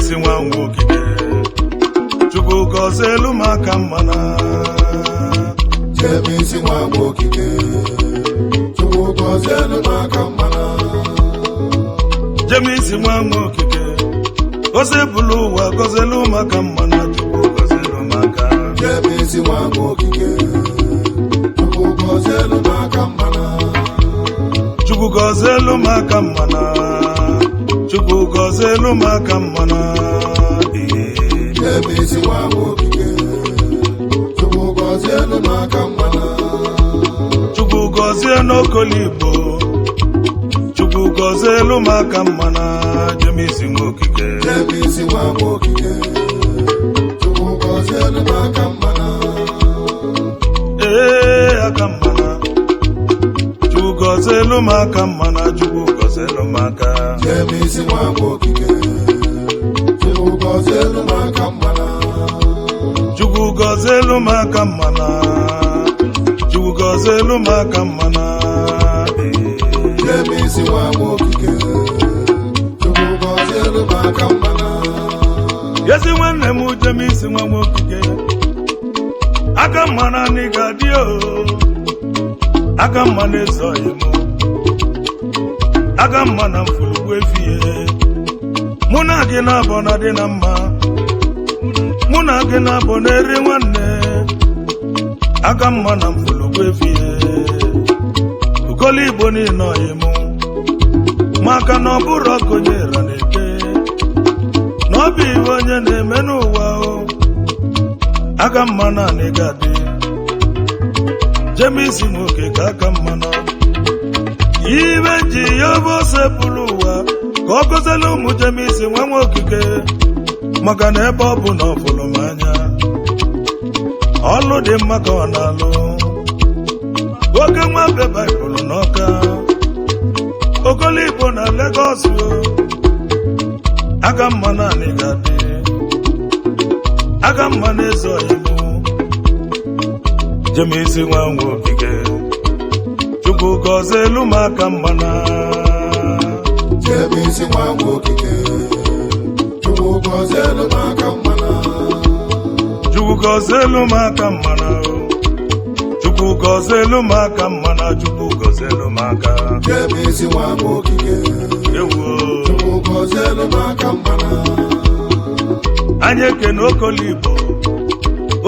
Jemisi nwa okike Chukwu gọzie elu maka mmana Jemisi nwa okike Chukwu gọzie elu maka mmana Jemisi nwa okike gọzie bulu ụwa gọzie elu maka mmana Chukwu gọzie elu maka Jemisi nwa okike Chukwu gọzie elu maka mmana Chukwu gọzie elu maka mmana Chukwu gọzie elu maka mmana Jemisi nwa okike Chukwu gọzie elu maka mmana Chukwu gọzie n'Okoligbo Chukwu gọzie elu maka mmana Jemisi nwa okike Jemisi nwa okike Chukwu gọzie elu maka mmana aka mmana Chukwu gọzie elu maka mmana Chukwu gọzie elu maka Jemisi nwa okike Chukwu gọzie elu maka mmana Chukwu gọzie elu maka mmana Chukwu gọzie elu maka mmana Jemisi nwa okike Chukwu gọzie elu maka mmana Yesi nwanne m Jemisi nwa okike aka mmana n'ịga dị o aka mmana ezoghị m aka mmana mfulugbu efie mụ na gị na-abọ na dị na mma mụ na gị na-abọ na-eri nwanne aka mmana mfulugbu efie Okoligbo niile ọyị mụ maka na ọ bụrụ ọkonyera na-eke na ọ bụ iwe onye na-eme n'ụwa o aka mmana n'ịga dị Jemisi nwoke ka aka mmana ibe ji ya bụ sepụrụ ụwa ka ọ gọziela ụmụ Jemisi nwa okike maka na ebe ọ bụ na ọ fụrụ m anya ọlụ dị mma ka ọ na-alụ oke nwa be Baịbụl n'Ọka Okoligbo na Legọs aka mmana n'ịga dị aka mmana ezoghị m Jemisi nwa okike Chukwu gọzie elu maka mmana Jemisi nwa okike Chukwu gọzie elu maka mmana Chukwu gọzie elu maka mmana Chukwu gọzie elu maka mmana Chukwu gọzie elu maka Jemisi nwa okike ewo Chukwu gọzie elu maka mmana anyị ekene Okoligbo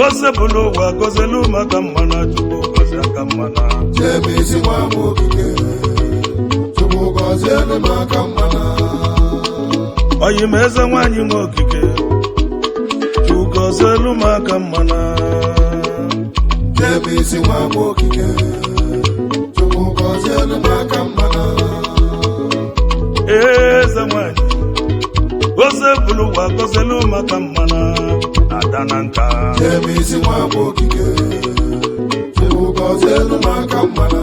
osebụlụ ụwa gọzie elu maka mmana Chukwu gọzie aka mmana Jemisi nwa okike Chukwu gọzie elu maka mmana ọyị m eze nwanyị nwa okike Chukwu gọzie elu maka mmana Jemisi nwa okike Chukwu gọzie elu maka mmana eze nwanyị osebụlụ ụwa gọzie elu maka mmana ada na nka Jemisi nwa okike Chukwu gọzie elu maka mmana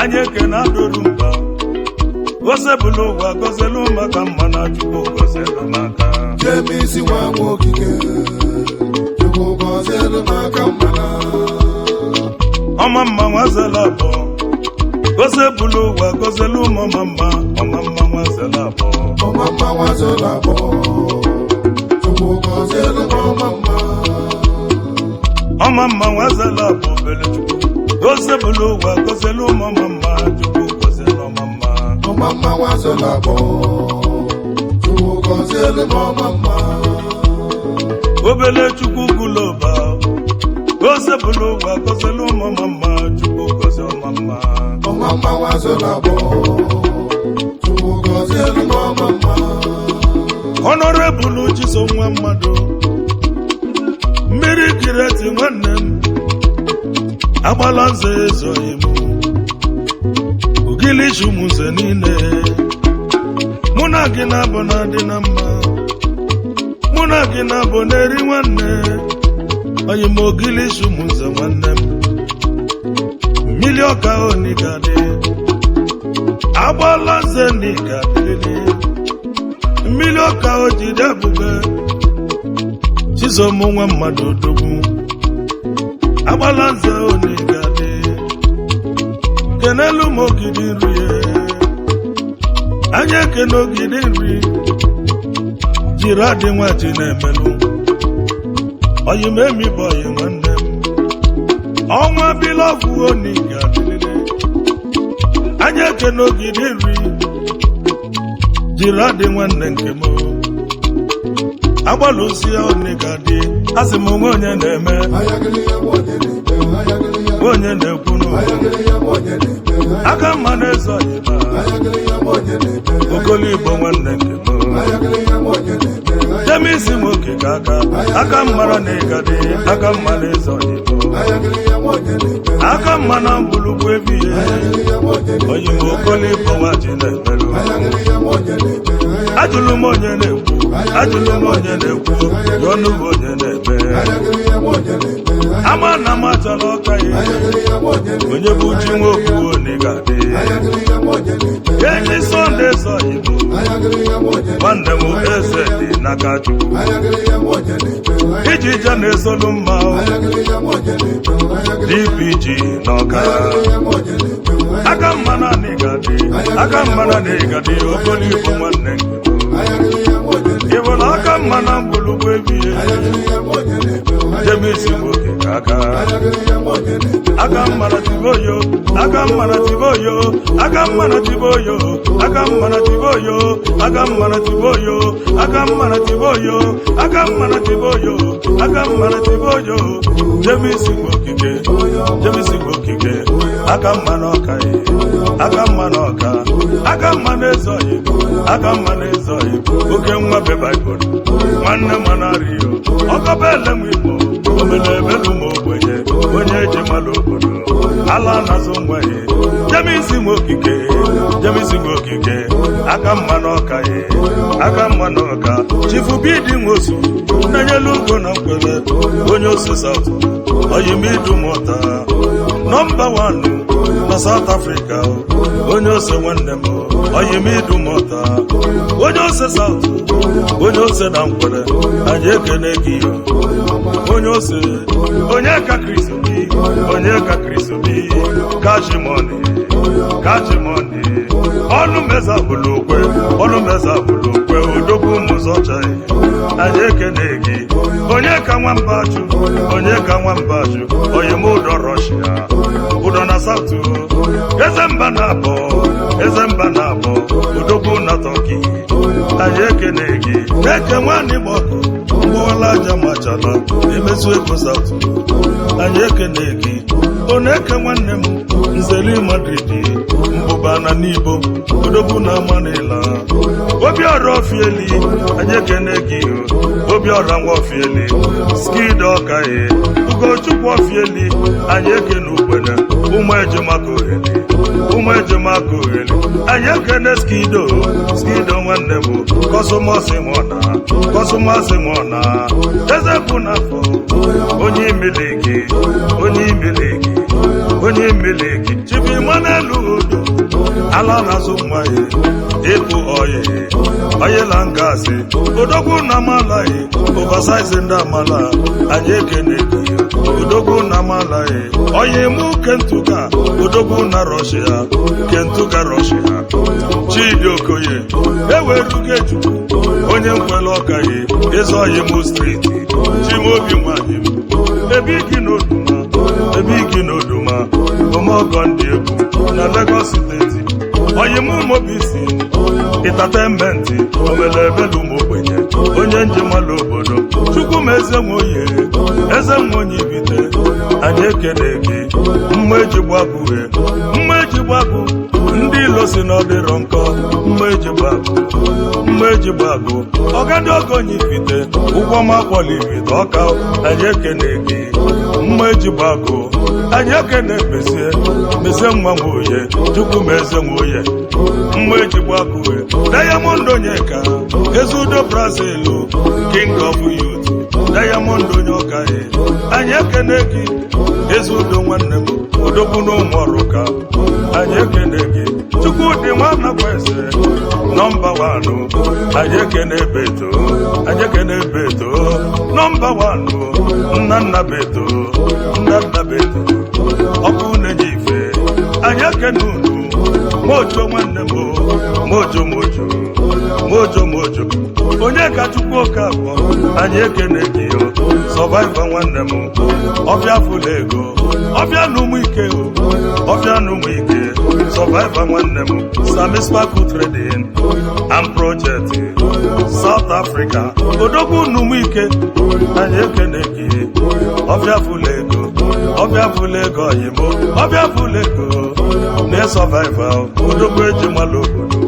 anyị ekene adụrụ mba osebụlụ ụwa gọzie elu maka mmana Chukwu gọzie elu maka Jemisi nwa okike Chukwu gọzie elu maka mmana ọma mma nwazela abụọ osebụlụ ụwa gọzie elu ọma mma nwazela abụọ ọma mma nwazela abụọ Chukwu gọzie elu ọma mma nwazela abụọ obele Chukwu osebụlụ ụwa gọzie elu ọma mma Chukwu gọzie elu ọma mma nwazela abụọ Chukwu gọzie elu ọma mma obele Chukwu guloba osebụlụ ụwa gọzie elu ọma mma Chukwu gọzie ọma mma nwazela abụọ Chukwu gọzie elu ọma mma Honorable Chiso nwa mmadụ mmiri kireti nwanne m agbala nze ezoghị m Ugilishi ụmụnze niile mụ na gị na-abụ na dị na mma mụ na gị na-abụ na-eri nwanne onye m Ugilishi ụmụnze nwanne m mmiri ọka onigadị agbala nze n'igadịrịrị mmiri ọka ojide ebube Chisom nwa mmadụ odogwu agbala nze onigadị kenelu m ogidi nri anya ekene ogidi nri jiri adị nwachi na-emelụ oyi m emi bụ oyi nwanne m ọnwa bilọgwụ oni ga-adịlele anya eke n'ogide nri jiri adị nwanne nke m agbalụsi ya oni ga-adị asị m onwe onye na-eme onye na-ekwunu aka mma na-ezo ọyịba okolo igbo nwanne nke m Jemisi nwoke ka aka mmara na ịgadị aka mma na-ezo ọyịba aka mma na mgbulugwu ebighị onye m okolo igbo nwachi na-emerụ ajụlụ m onye na-ekwu ọnụ bụ onye na-eme ama na m achọrọ ọka ya onye bụ chi nwoke onye ga-adị enyi Sọnde zọ Igbo nwanne m eze dị n'aka Chukwu iji ije na-ezolu mma DPG n'ọka aka mma na ịgadị okolo Igbo nwanne ịbụla aka mma na mgbulugwu ebighị Jemisi nwoke ka aka mmara tiboyo aka mmara tiboyo aka mmara tiboyo aka mmara tiboyo aka mmara tiboyo aka mmara tiboyo aka mmara tiboyo aka mmara tiboyo Jemisi nwoke aka mma n'ọka aka mma n'ọka aka mma na-ezoghị aka mma na-ezoghị oke nwa be Baịbụl nwanne m na-arịọ ọkọbele m Igbo omelebelu m ogbenye onye eji mmadụ obodo ala na-azụ nwa ya Jemisi Nwokike aka mma n'ọka aka mma n'ọka Chifu Bidi Nwosu na-enyelu ugo na nkwele onye osi South oyimidumụta nọmba 1 na South Africa onye ose nwanne m oyimidumụta onye ose South onye ose na nkwele anyị ekene gị onye ose onye ka Kristo bi kachimoni ọnụ meza bụlụ okwe odogwu ụmụzọcha anyị ekene gị onye ka nwamba jụ onye m ụdọ Rọshia ụdọ na South eze mba na-abọ odogwu na Tọki anyị ekene gị eke nwanne gbọkụ mgbụọla aja machala emezu ego South anyị ekene gị oneke nwanne m nzeli Madrid mbụba na n'ibo odogwu na Manila Obiọra Ofieli anyị ekene gị Obiọra nwa Ofieli Skid Ọkaye Ugochukwu Ofieli anyị ekene Ugbene ụmụ ejemaka oheli anyị ekene Skido nwanne m Kọsụmọsị mọna eze bụ n'afọ onye imiliki Chifu Emmanuel Udo ala na-azụ nwa ya ịpụ oyela ngasị odogwu na amalaghị oversize ndị amala anyị ekene gị odogwu na amalaghị onye mụ Kentuga odogwu na Rọshia Chidi Okoye ewerugo Ejukwu onye nkwele ọkaghị eze oyi mụ striti Chimobi nwanyị m ebe igi n'oduma omeọgọ ndị egwu na Lagos steeti oyimụ mobisi ịtatementi omelebelu m ogbenye onye njemala obodo Chukwu m eze nwe onye ibite anyị ekene gị mma eji gbagụ ndị ilo si na ọ dịrọ nkọ mma eji gbagụ ọgadị ogonye ibite ụgwọ makwọla ibite ọka anyị ekene gị mma eji gbagụ anyị ekene mezie nwa nwoye Chukwu m eze nwoye mma eji gbagụ Diamond Onyeka Ezudo Brazil King of Youth Diamond onye ọkaghị anyị ekene gị Ezudo nwanne m odogwu n'ụmụ ọrụka anyị ekene gị Chukwudị Nwanakweze nọmba 1 anyị ekene Beto nọmba 1 Nnanna Beto ọkụ na-enye ife anyị ekene unu Mojo nwanne m mojo onye ka Chukwu oke abụọ anyị ekene gị Survivor nwanne m ọbịa fụla ego ọbịa n'ụmụ ike ọbịa n'ụmụ ike Survivor nwanne m Sami Sparkle Trading and Project South Africa odogwu n'ụmụ ike anyị ekene gị ọbịa fụla ego oyimo ọbịa fụla ego na Survivor odogwu eji mala obodo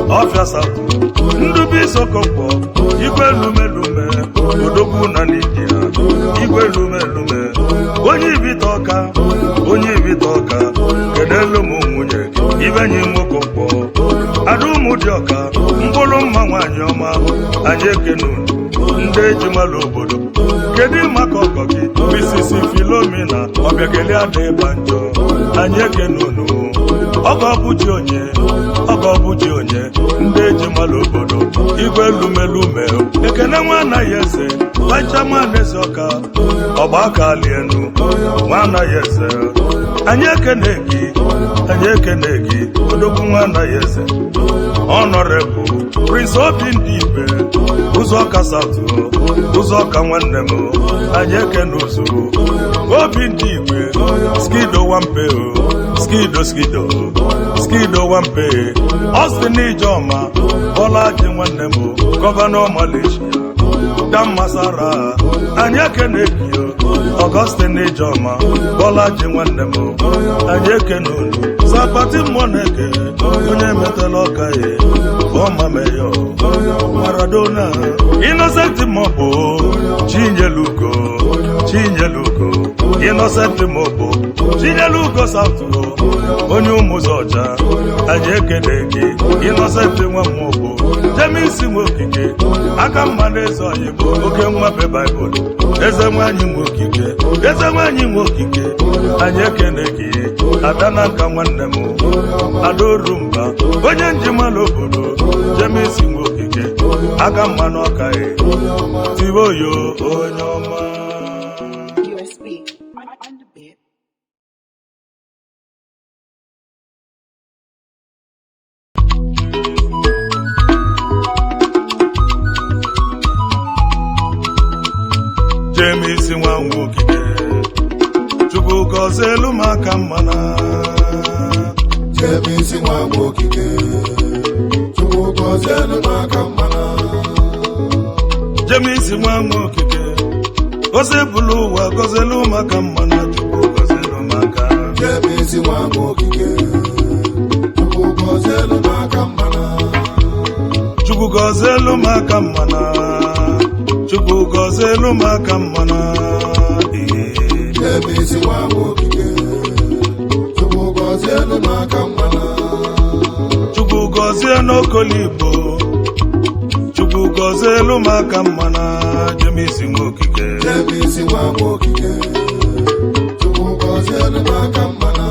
ọfịa South ndubi Sokonkwo igwe lumelume odogwu na Nigeria igwe lumelume onye ibite ọka kedelu m nwunye ibenyi Nwokonkwo ada ụmụ dị ọka mkpụrụ mma nwaanyị ọma anyị ekene unu ndị eji mala obodo kedu maka ọkọ gị Mrs. Philomena ọbịageli adịghị banjọ anyị ekene unu ọgọ bụji onye ndị eji mala obodo igwe lumelume ekene nwa anaghị eze Vichairman eze ọka ọgba aka alienu nwa anaghị eze anyị ekene gị odogwu nwa anaghị eze Honorable Prince Obindibe Ụzọka South Ụzọka nwanne m anyị ekene ụzụ Obindibe Skido Wampe Skido Wampe Austin Ijeọma Bolaji nwanne m Gọvanọ Malaysia Dan Masara anyị ekene gị Augustine Ijeọma Bolaji nwanne m anyị ekene unu Sapati Moneke onye metela ọka ya ọma meyo Maradona Innocent Mobo Chinyelugo Innocent Mobo Chinyelugo South onye ụmụzọcha anyị ekene gị Innocent nwa Mobo James Nwokike aka mma na-eze anyị bụ oke nwa be Bible eze nwaanyị Nwokike anyị ekene gị Adana nka nwanne m Adaorumba onye njimala obodo James Nwokike aka mma n'ọka ya Tiboyo onye ọma USB on the bit. James nwa Nwokike Chukwu gọzielu m aka mmana James nwa Nwokike Chukwu gọzielu m aka mmana James nwa Nwokike gọziebulu ụwa gọzielu m aka mmana Chukwu gọzielu m aka James nwa Nwokike Chukwu gọzielu m aka mmana Chukwu gọzielu m aka mmana Chukwu gọzielu m aka mmana James nwa Nwokike Chukwu gọzielu m aka mmana Chukwu gọzie n'Okoligbo Chukwu gọzielu m aka mmana James Nwokike James nwa Nwokike Chukwu gọzielu m aka mmana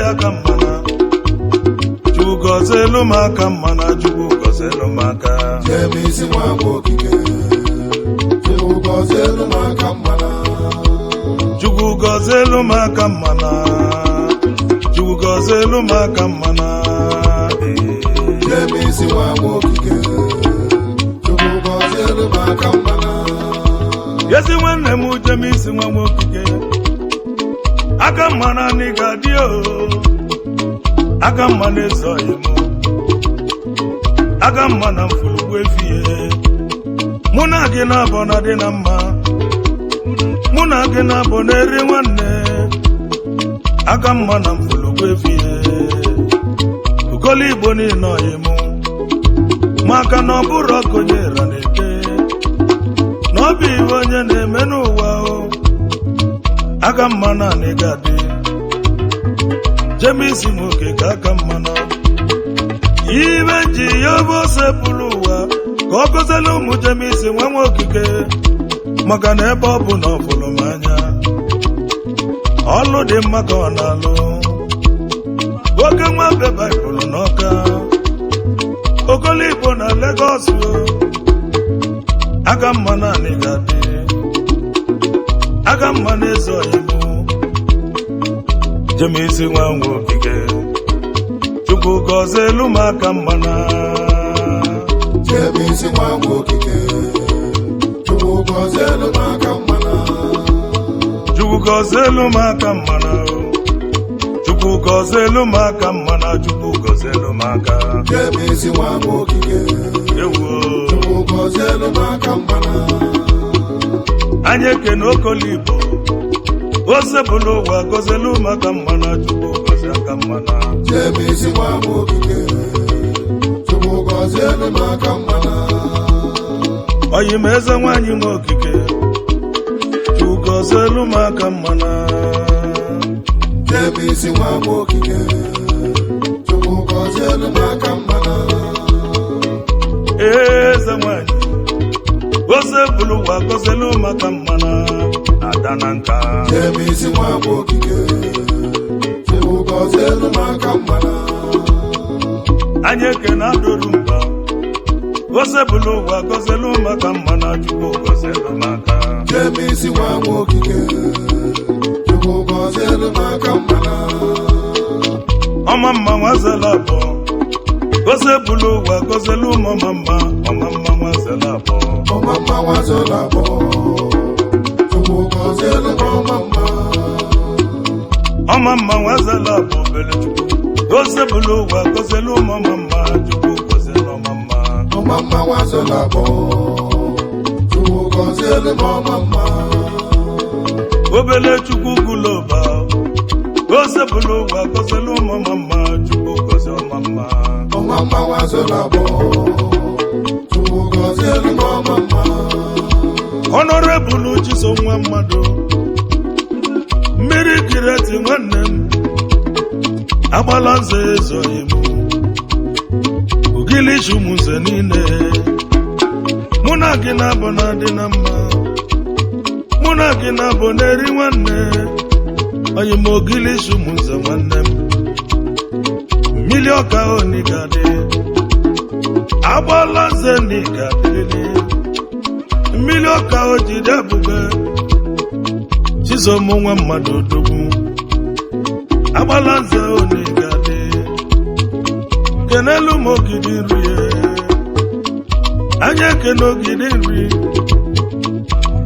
aka mmana Chukwu gọzielu m aka mmana Chukwu gọzielu m aka James nwa Nwokike Chukwu gọzielu m aka mmana Chukwu gọzielu m aka mmana Chukwu gọzielu m aka mmana James nwa Nwokike Chukwu gọzielu m aka mmana Yesi nwanne m James nwa Nwokike aka mmana n'ịga dị aka mmana ezoghị m aka mmana mfurugwu efie mụ na gị na-abọ na dị na mma mụ na gị na-abọ na-eri nwanne aka mmana mfurugwu efie Okoligbo niile ọyị m maka na ọ bụrụ ọkonyera na-ete na ọ bụ iwe onye na-eme n'ụwa aka mmana n'ịga dị James Nwokike aka mmana ibe ji ya bụ osepụrụ ụwa ka ọ gọzielu ụmụ James nwa Nwokike maka na ebe ọ bụ na ọ fụrụ m anya ọlụ dị mma ka ọ na-alụ oke nwa be Bible n'Ọka Okoligbo na Lagos aka mmana n'ịga dị aka mmana ezoghị m James nwa Nwokike Chukwu gọzie elu m aka mmana Jebe isi nwa m okike Chukwu gọzie elu m aka mmana Chukwu gọzie elu m aka mmana Chukwu gọzie elu m aka mmana Chukwu gọzie elu m aka Jebe isi nwa m okike ewo Chukwu gọzie elu m aka mmana anyị ekene Okoligbo osebụlụ ụwa gọzie elu m aka mmana Chukwu gọzie aka mmana Jebe isi nwa m okike Chukwu gọzie elu m aka mmana oyi m eze nwanyị m okike Chukwu gọzie elu m aka mmana Jebe isi nwa m okike Chukwu gọzie elu m aka mmana eze nwanyị osebụlụ ụwa gọzie elu m aka mmana ada na nka Jebe isi nwa m okike Chukwu gọzie elu m aka mmana anyị ekene adụrụ mba osebụlụ ụwa gọzie elu m aka mmana Chukwu gọzie elu m aka Jebe isi nwa m okike Chukwu gọzie elu m aka mmana ọma mma nwazela abụọ osebụlụ ụwa gọzie elu m ọma mma nwazela abụọ ọma mma nwazela abụọ Chukwu gọzie elu m ọma mma nwazela abụọ obere Chukwu osebụlụ ụwa gọzie elu m ọma mma Chukwu gọzie elu ọma mma nwazela abụọ Chukwu gọzie elu m ọma mma obele Chukwu guloba osebụlụ ụwa gọzie elu m ọma mma Chukwu gọzie ọma mma nwazela abụọ Chukwu gọzie elu m ọma mma Honorable Chisom nwa mmadụ mmiri kireti nwanne m agbala nze ezoghị m Ugilishi ụmụnze niile mụ na gị na-abụ na-adị na mma mụ na gị na-abụ na-eri nwanne onye m Ugilishi ụmụnze nwanne m mmiri ọka onigadị agbala nze n'igadịrịrị mmiri ọka o jide ebube Chisom nwa mmadụ odogwu agbala nze onigadị kenelu m ogidi nri anya ekene ogidi nri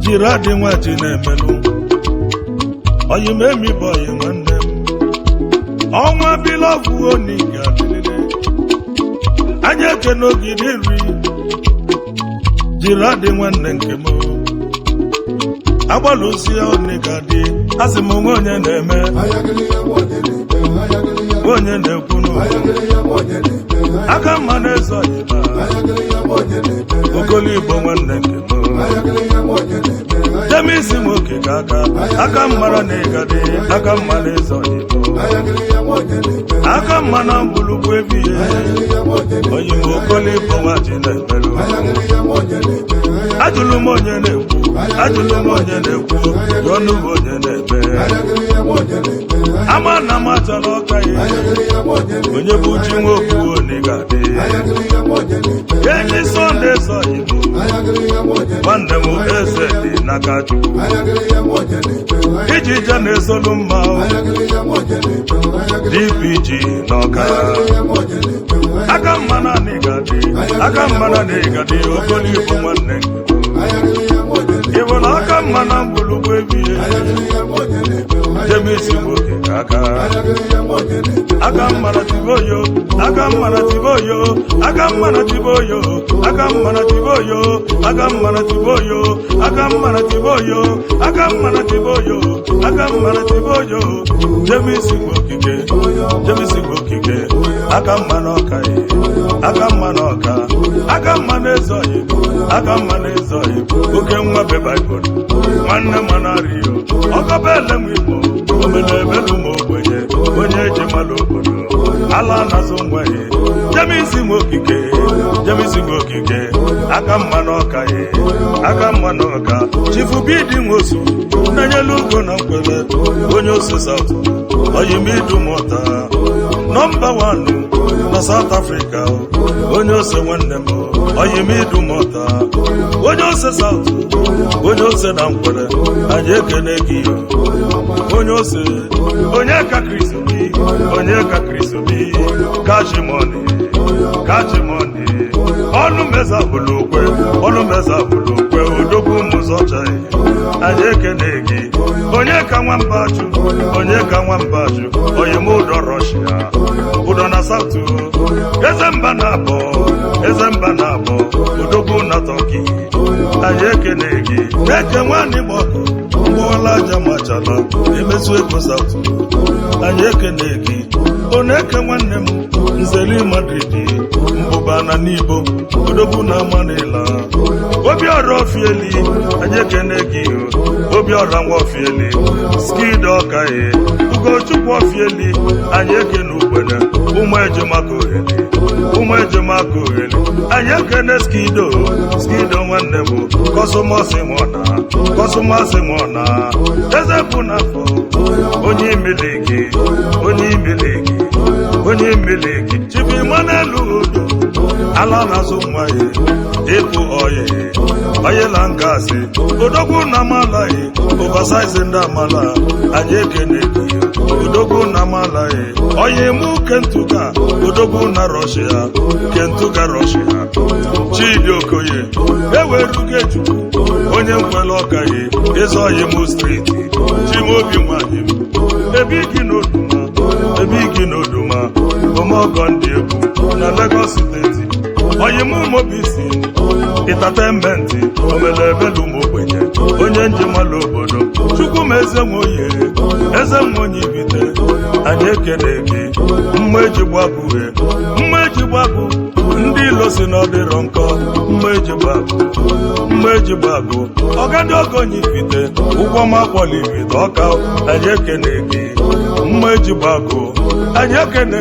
jiri adị nwa ji na-emelụ oyi m emibe oyi nwanne m ọnwa bilọgwụ onigadịrịrị anya ekene ogidi nri jiri adị nwanne nke m agbalụsi ya onigadị asị m onwe onye na-eme onye na-ekwunu aka mma na-eze ọyịba Okoligbo nwanne nke m Jemisi nwoke ka aka mmara na ịgadị aka mma na-eze ọyịba aka mma na mgbulugwu ebighị oyimo Okoligbo nwaji na-emerụ ajụlụ m onye na-ekwu ọnụ bụ onye na-eme ama na m achọrọ ọka ya onye bụ ji nwoke onigadị enyi Sọnde zọ Igbo nwanne m eze dị n'aka Chukwu iji je na-ezolu mma DPG n'ọka aka mma na ịgadị Okoligbo nwanne ịbụla aka mma na mgbulugwu ebighị Jemisi nwoke aka mmara tiboyo aka mmara tiboyo aka mmara tiboyo aka mmara tiboyo aka mmara tiboyo aka mmara tiboyo aka mmara tiboyo aka mmara tiboyo Jemisi nwoke aka mma n'ọka aka mma n'ọka aka mma n'ezoghị oke nwa be Baịbụl nwanne m na-arịọ ọkọbele m Igbo omelebelu m ogbenye onye eji mmadụ obodo ala na-azụ nwa ya Jemisi nwoke aka mma n'ọka Chifu Bidi Nwosu na-enyelu ugo na nkwele onye ose South oyimidumụta nọmba 1 na South Africa onye ose nwanne m oyimidumụta onye ose South onye ose na nkwele anyị ekene gị onye ose onye ka Kristo gị onye ka kristobi kachimoni ọnụ meza bụlụ okwe odogwu mụzọcha anyị ekene gị onye ka nwamba jụ onye m ụdọ rọshia ụdọ na sautu eze mba na-abọ odogwu na tọki anyị ekene gị na-eke nwanne gbọkụ mgbọwala aja machala emezu ego sautu anyị ekene gị oneke nwanne m nzeli Madrid mbụba na n'ibo odogwu na amanila obiọra ofieli anyị ekene gị obiọra nwa ofieli skid ọkaye ugochukwu ofieli anyị ekene ugbene ụmụ ejemaka oheli anyị ekene skido nwanne m kọsụmasị nwọna eze bụ n'afọ onye imeleki chibimanelu odo ala na-azụ nwa ya ịpụ oyela ngasị odogwu na amalaghị oversize ndị amala anyị ekene gị odogwu na amalaghị oyi mụ kentuga odogwu na Russia chidi okoye ewerugo chukwu onye nkwele ọkaghị eze oyi mụ striti chimobi nwanyị m ebigi n'oduma omeọgọ ndị egwu na Lagos steeti oyimụ mobisi ịtatementi omelebelu ụmụogbenye onye njemala obodo chukwu m eze nwe onye ibite anyị ekene gị mma eji gbagụ ndị ilo si na ọdịrọ nkọ mma eji gbagụ ọgadị ogonye ibite ụgwọ makpọli ibite ọka anyị ekene gị mma eji gbagụ anyị ekene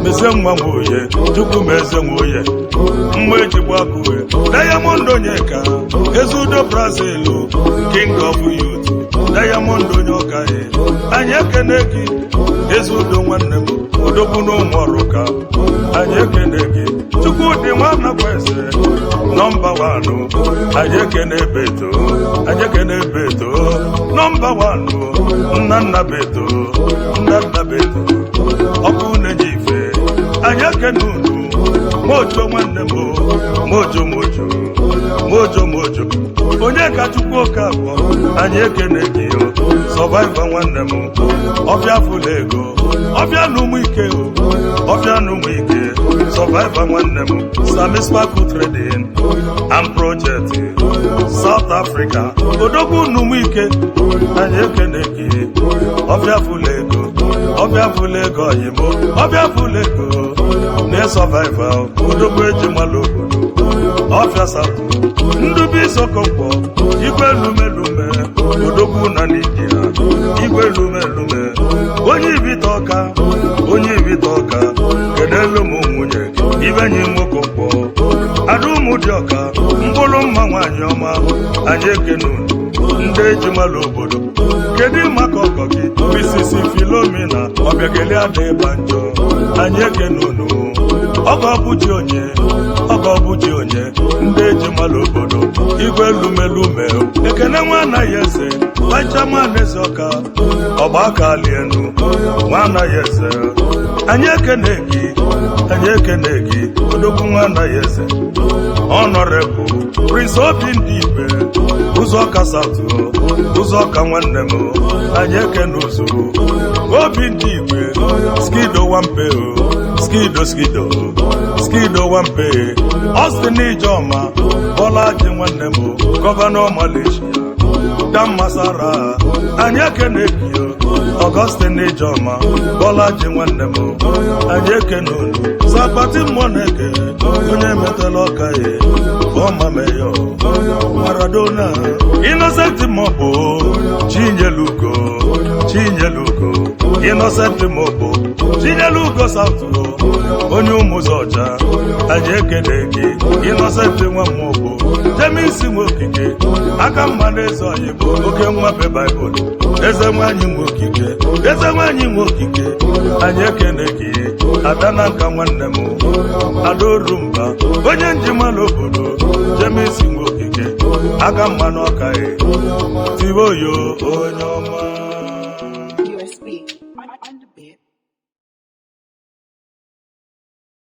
mezie nwa m oye chukwu m eze nwe oye mma eji gbagụ Diamond Onyeka eze udo Brazil king of youth Diamond onye ọkaghị anyị ekene gị eze udo nwanne m odogwu n'ụmụ ọrụka anyị ekene gị Chukwudị Nwanakweze nọmba 1 anyị ekene beto nọmba 1 nna beto ọkụ na-enye ife anyị ekene unu mojo nwanne m mojo onye ka Chukwu oke abụọ anyị ekene gị sọvaiva nwanne m ọbịa fụlụ ego ọbịa n'ụmụ ike sọvaiva nwanne m Sami Sparkle Trading and Project South Africa odogwu n'ụmụ ike anyị ekene gị ọbịa fụlụ ego oyimo ọbịa fụlụ ego na-esọvaiva odogwu ejimala obodo ọfịa satụ ndubi isokonkwo igwe lumelume odogwu na Nigeria igwe lumelume onye ibite ọka kedelu m nwunye ibenyi nwokonkwo adụmụ dị ọka mkpụrụ mma nwaanyị ọma anyị ekene ndị ejimala obodo kedu maka ọkọ gị Mrs. Philomena ọbịageli adịghị banjọ anyị ekene unu ọgọ bụji onye ndị ejimala obodo igwe lumelume ekene nwa anaghị eze Vichaman eze ọka ọgba aka alienu nwa anaghị eze anyị ekene gị odogwu nwa anaghị eze Honorable Prince Obi ndị Ibe ụzọka South ụzọka nwanne m anyị ekene ozuru Obi ndị Igwe skido wampe Austin Ijeọma Bọlaji nwanne m gọvanọ Malaysia Dan Masara anyị ekene gị Augustine Ijeọma Bọlaji nwanne m anyị ekene unu Sapati Moneke onye metela ọka ya ọma meyo Maradona Innocent Mobo Chinyelugo Innocent Mobo Chinyelugo South onye ụmụzọja anyị ekene gị Innocent nwa Mobo James Nwokike aka mma n'eze anyị bụ oke nwa be Bible eze nwanyị Nwokike anyị ekene gị Adana nka nwanne m Adorumba onye njimala obodo James Nwokike aka mma n'ọka ya Tiboyo onye ọma USB.